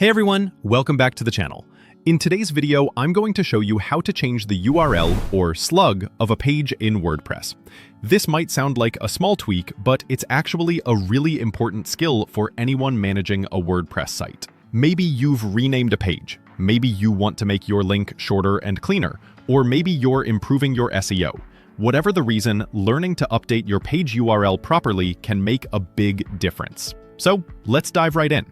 Hey everyone, welcome back to the channel. In today's video, I'm going to show you how to change the URL or slug of a page in WordPress. This might sound like a small tweak, but it's actually a really important skill for anyone managing a WordPress site. Maybe you've renamed a page, maybe you want to make your link shorter and cleaner, or maybe you're improving your SEO. Whatever the reason, learning to update your page URL properly can make a big difference. So let's dive right in.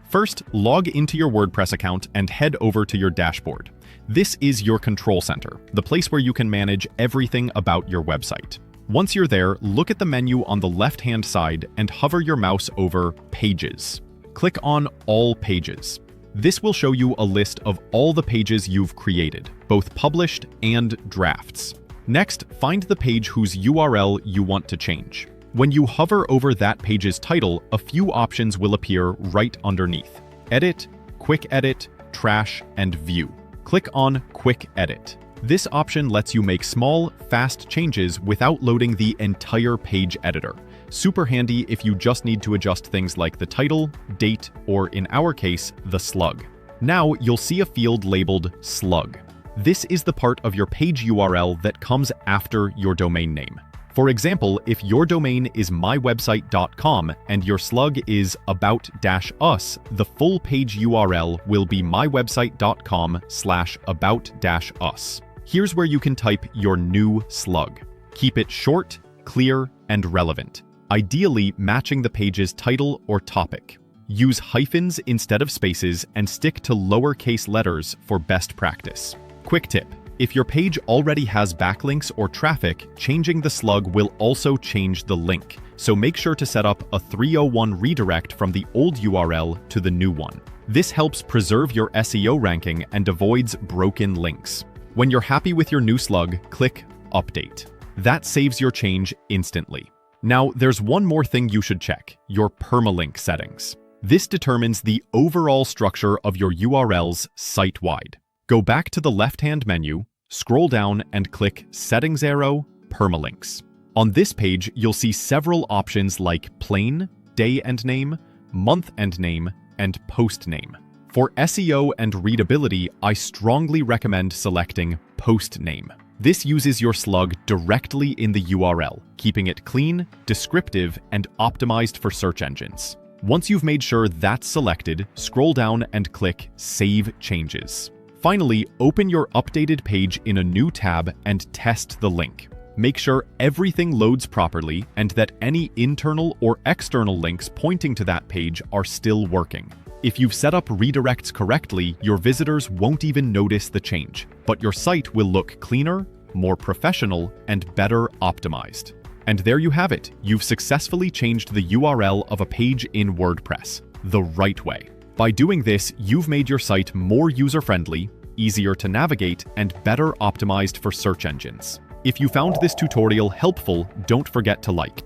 First, log into your WordPress account and head over to your dashboard. This is your control center, the place where you can manage everything about your website. Once you're there, look at the menu on the left-hand side and hover your mouse over Pages. Click on All Pages. This will show you a list of all the pages you've created, both published and drafts. Next, find the page whose URL you want to change. When you hover over that page's title, a few options will appear right underneath: Edit, Quick Edit, Trash, and View. Click on Quick Edit. This option lets you make small, fast changes without loading the entire page editor. Super handy if you just need to adjust things like the title, date, or in our case, the slug. Now you'll see a field labeled Slug. This is the part of your page URL that comes after your domain name. For example, if your domain is mywebsite.com and your slug is about-us, the full page URL will be mywebsite.com/about-us. Here's where you can type your new slug. Keep it short, clear, and relevant, ideally matching the page's title or topic. Use hyphens instead of spaces and stick to lowercase letters for best practice. Quick tip: if your page already has backlinks or traffic, changing the slug will also change the link, so make sure to set up a 301 redirect from the old URL to the new one. This helps preserve your SEO ranking and avoids broken links. When you're happy with your new slug, click Update. That saves your change instantly. Now, there's one more thing you should check: your permalink settings. This determines the overall structure of your URLs site-wide. Go back to the left-hand menu, scroll down and click Settings arrow, Permalinks. On this page, you'll see several options like plain, day and name, month and name, and post name. For SEO and readability, I strongly recommend selecting post name. This uses your slug directly in the URL, keeping it clean, descriptive, and optimized for search engines. Once you've made sure that's selected, scroll down and click Save Changes. Finally, open your updated page in a new tab and test the link. Make sure everything loads properly and that any internal or external links pointing to that page are still working. If you've set up redirects correctly, your visitors won't even notice the change, but your site will look cleaner, more professional, and better optimized. And there you have it. You've successfully changed the URL of a page in WordPress, the right way. By doing this, you've made your site more user-friendly, easier to navigate, and better optimized for search engines. If you found this tutorial helpful, don't forget to like,